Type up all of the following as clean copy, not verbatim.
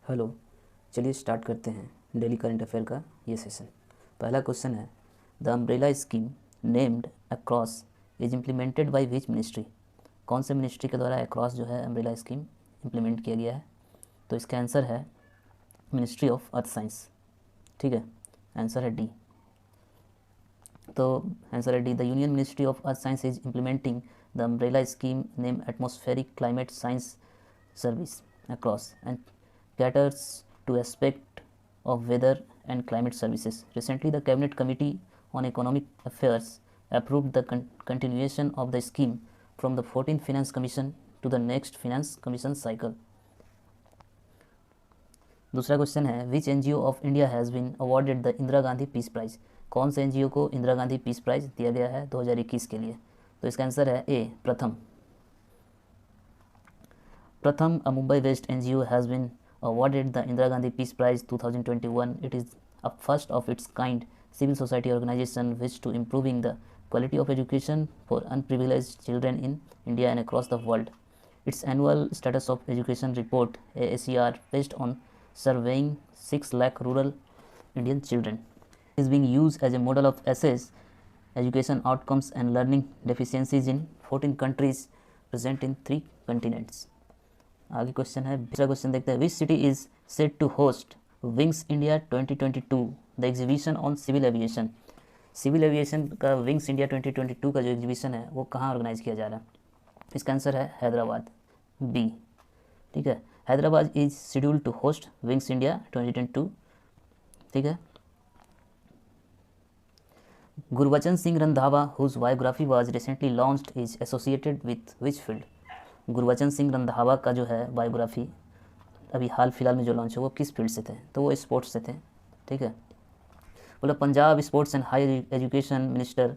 Hello, चलिए start करते हैं डेली करंट अफेयर का ये सेशन। पहला क्वेश्चन है, the umbrella scheme named across is implemented by which ministry. कौन से मिनिस्ट्री के द्वारा अक्रॉस जो है अम्ब्रेला स्कीम इम्प्लीमेंट किया गया है? तो इसका आंसर है मिनिस्ट्री ऑफ अर्थ साइंस। ठीक है, आंसर है डी। तो आंसर है D, the union ministry of earth science is implementing the umbrella scheme name atmospheric climate science service across and caters to aspect of weather and climate services. Recently, the Cabinet Committee on Economic Affairs approved the continuation of the scheme from the 14th Finance Commission to the next Finance Commission cycle. दूसरा question है, which NGO of India has been awarded the Indira Gandhi peace prize. कौन से NGO को Indira Gandhi peace prize दिया गया है 2021 के लिए? तो इसका आंसर है ए, प्रथम। Pratham, a Mumbai-based NGO, has been awarded the Indira Gandhi Peace Prize 2021. It is a first of its kind civil society organization which to improving the quality of education for unprivileged children in India and across the world. Its annual status of education report (ASER) based on surveying 6 lakh rural Indian children is being used as a model of assess education outcomes and learning deficiencies in 14 countries present in 3 continents. आगे question है, दूसरा question देखते हैं, which city is set to host Wings India 2022 the exhibition on civil aviation. Civil aviation का Wings India 2022 का जो exhibition है वो कहाँ ऑर्गेनाइज किया जा रहा है? इसका आंसर है हैदराबाद, बी। ठीक है, Hyderabad is scheduled to host Wings India 2022। ठीक है, Gurbachan Singh Randhawa whose biography was recently launched is associated with which field. Gurbachan Singh Randhawa का जो है बायोग्राफी अभी हाल फिलहाल में जो लॉन्च है वो किस फील्ड से थे? तो वो स्पोर्ट्स से थे। ठीक है, बोला Punjab sports and higher education minister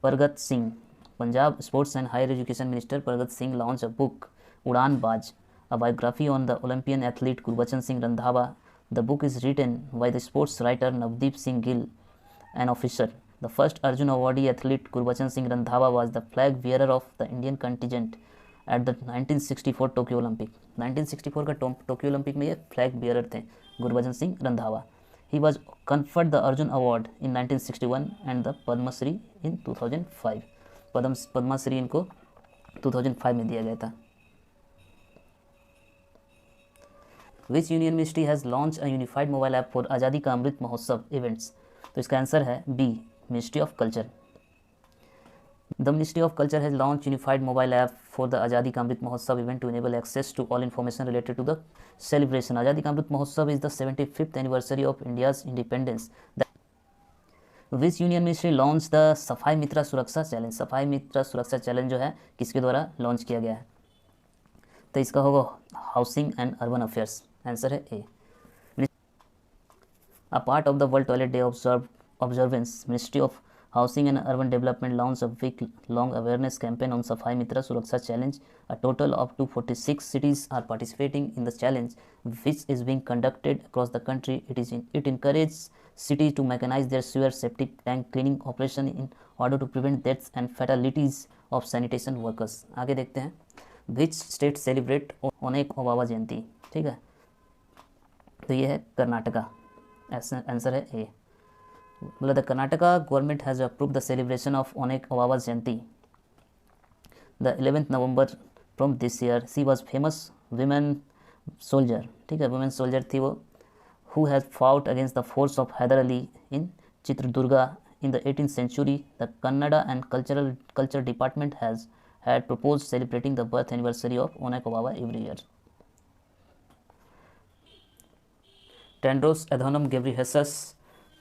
Pargat Singh, Punjab sports and higher education minister Pargat Singh launch a book Udaan Baaz, a biography on the Olympian athlete Gurbachan Singh Randhawa. The book is written by the sports writer Navdeep Singh Gill, an officer. The first Arjuna awardee athlete Gurbachan Singh Randhawa was the flag bearer of the Indian contingent at the 1964 Tokyo Olympic. 1964 का Tokyo Olympic में ये flag bearer थे Gurbachan Singh Randhawa. He was conferred the Arjun award in 1961 and the Padmashri इन 2005। पद्मश्री इनको 2005 में दिया गया था। विच union ministry has launch a unified mobile app for आज़ादी का अमृत महोत्सव इवेंट्स। तो इसका आंसर है B, ministry of culture. The Ministry of Culture has launched unified mobile app for the Azadi Ka Amrit Mahotsav event to enable access to all information related to the celebration. Azadi Ka Amrit Mahotsav is the 75th anniversary of India's independence. Which union ministry launched the Safai Mitra Suraksha Challenge? Safai Mitra Suraksha Challenge जो है किसके द्वारा launch किया गया है? तो इसका होगा housing and urban affairs. Answer है ए। A part of the World Toilet Day observance, Ministry of Housing and Urban Development launched a week-long awareness campaign on Safai Mitra Suraksha Challenge. A total of 246 cities are participating in the challenge, which is being conducted across the country. It encourages cities to mechanize their sewer septic tank cleaning operation in order to prevent deaths and fatalities of sanitation workers. आगे देखते हैं, which state celebrate ओनेक Obavva जयंती? ठीक है, तो ये है Karnataka. Answer है A. बोला the Karnataka government has approved the celebration of Onake Obavva Jayanti the 11th November from this year. She was famous women soldier. ठीक है, वुमेन सोल्जर थी वो, who has fought against the force of Hyder Ali in Chitradurga in the 18th century. The Kannada and culture department has had proposed celebrating the birth anniversary of Onek Obawa every year. Tedros Adhanom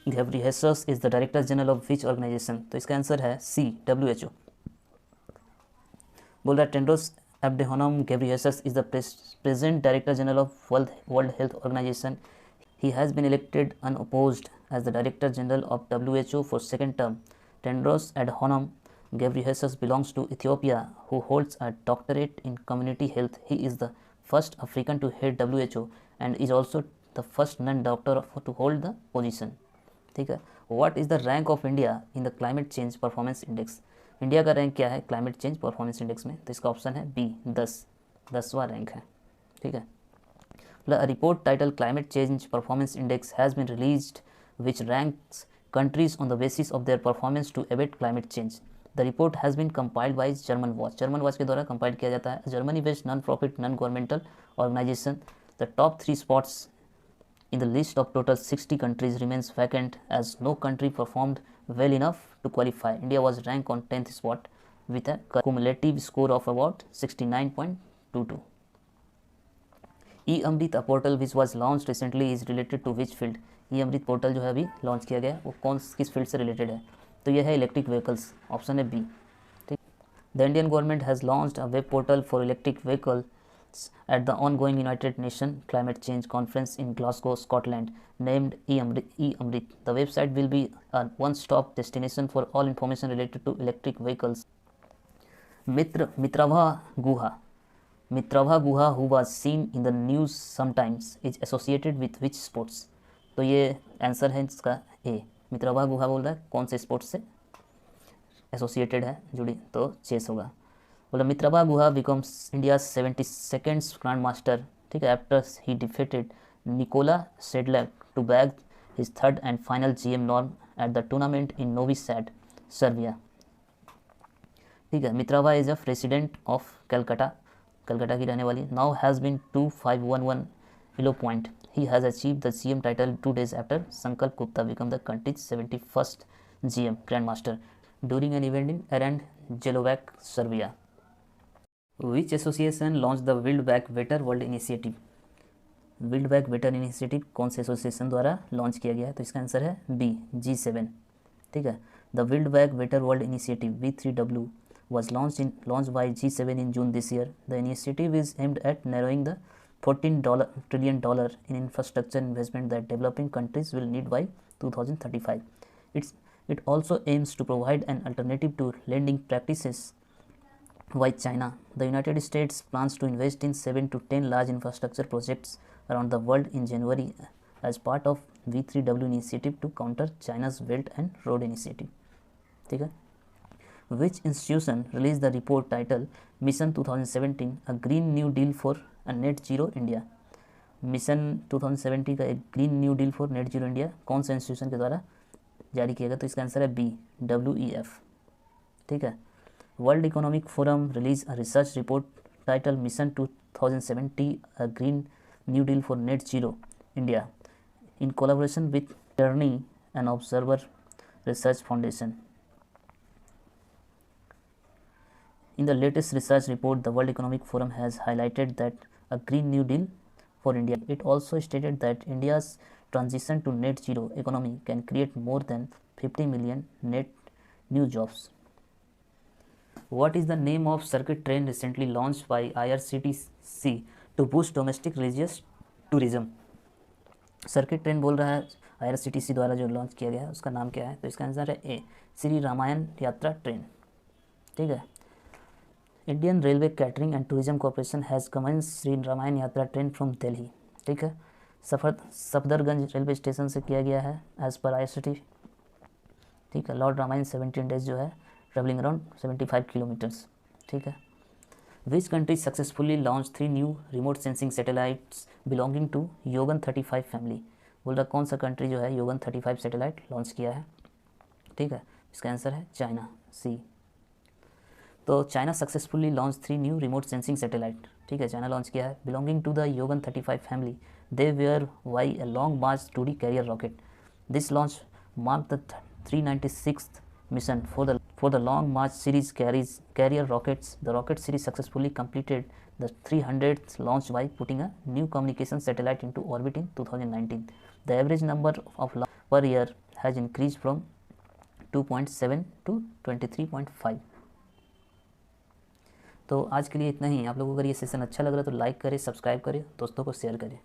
Ghebreyesus is the Director General of which organization? तो इसका answer है सी, WHO। बोल रहा है Tedros Adhanom Ghebreyesus is the present Director General of World Health Organization. He has been elected unopposed as the Director General of WHO for second term. Tedros Adhanom Ghebreyesus belongs to Ethiopia, who holds a doctorate in community health. He is the first African to head WHO and is also the first non-doctor to hold the position. ठीक है, what is the rank of India in the climate change performance index? India का rank क्या है climate change performance index में? तो इसका option है B, 10वां rank है। ठीक है, A report titled Climate Change Performance Index has been released, which ranks countries on the basis of their performance to abate climate change. The report has been compiled by German Watch. German Watch के द्वारा compiled किया जाता है. Germany based non-profit non-governmental organization. The top 3 spots in the list of total 60 countries remains vacant as no country performed well enough to qualify. India was ranked on 10th spot with a cumulative score of about 69.22. E-Amrit, a portal which was launched recently, is related to which field? E-Amrit portal जो है अभी launch किया गया है वो किस field से related है? तो यह है इलेक्ट्रिक व्हीकल्स, ऑप्शन है बी. ठीक. The Indian government has launched a web portal for electric vehicles at the ongoing United Nations Climate Change Conference in Glasgow, Scotland, named E-Amrit. The website will be a one-stop destination for all information related to electric vehicles. Mitrabha Guha, who was seen in the news sometimes, is associated with which sports? तो ये answer है इसका ए. मित्रभा गुहा बोल रहा है कौन से sports से एसोसिएटेड है, जुड़ी, तो चेस होगा. बोला Mitrabha Guha becomes India 72nd grand master. ठीक है, after he defeated Nikola Sedlak to bag his third and final GM norm at the tournament in Novi Sad, Serbia. ठीक है, Mitrabha is a resident of Calcutta की रहने वाली. Now has been 2511 kilo point. He has achieved the GM title 2 days after Sankalp Gupta became the country's 71st GM Grandmaster during an event in Arand Jelovac, Serbia. Which association launched the Build Back Better World Initiative? Build Back Better Initiative कौन से association द्वारा launch किया गया है? तो इसका answer है B, G7. ठीक है, the Build Back Better World Initiative B3W was launched by G7 in June this year. The initiative is aimed at narrowing the $14 trillion in infrastructure investment that developing countries will need by 2035. It also aims to provide an alternative to lending practices by China. The United States plans to invest in 7 to 10 large infrastructure projects around the world in January as part of V3W initiative to counter China's Belt and Road Initiative. ठीक है. Which institution released the report titled Mission 2017, a Green New Deal for a Net Zero India? Mission 2070 का एक green new deal for net zero India कौन से institution के द्वारा जारी किया गया? तो इसका आंसर है बी, WEF. ठीक है, World Economic Forum release a research report title Mission 2070, a green new deal for net zero India in collaboration with Kearney and Observer Research Foundation. In the latest research report, the World Economic Forum has highlighted that a Green New Deal for India. It also stated that India's transition to net zero economy can create more than 50 million net new jobs. What is the name of circuit train recently launched by IRCTC to boost domestic religious tourism? Circuit train बोल रहा है IRCTC द्वारा जो launch किया गया है उसका नाम क्या है? तो इसका आंसर है ए, श्री रामायण यात्रा ट्रेन. ठीक है, Indian Railway Catering and Tourism Corporation has commence Shri Ramayan Yatra train from Delhi. ठीक है, सफ़र सफदरगंज रेलवे स्टेशन से किया गया है एज पर IRCTC. ठीक है, लॉर्ड रामायण 17 डेज जो है ट्रेवलिंग अराउंड 75 किलोमीटर्स. ठीक है, Which country successfully launched 3 new remote sensing satellites belonging to Yogan 35 family? बोल रहा कौन सा कंट्री जो है योगन 35 सैटेलाइट लॉन्च किया है? ठीक है, इसका आंसर है चाइना, सी. तो China successfully launch 3 new remote sensing satellite. ठीक है, चाइना लॉन्च किया है belonging to the Yaogan 35 family. They were via a long march 2D carrier rocket. This launch mark the 396th mission for the Long March series carrier rockets. The rocket series successfully completed the 300th launch by putting a new communication satellite into orbit in 2019. The average number of launch per year has increased from 2.7 to 23.5. तो आज के लिए इतना ही. आप लोगों को अगर ये सेशन अच्छा लग रहा है तो लाइक करें, सब्सक्राइब करें, दोस्तों को शेयर करें.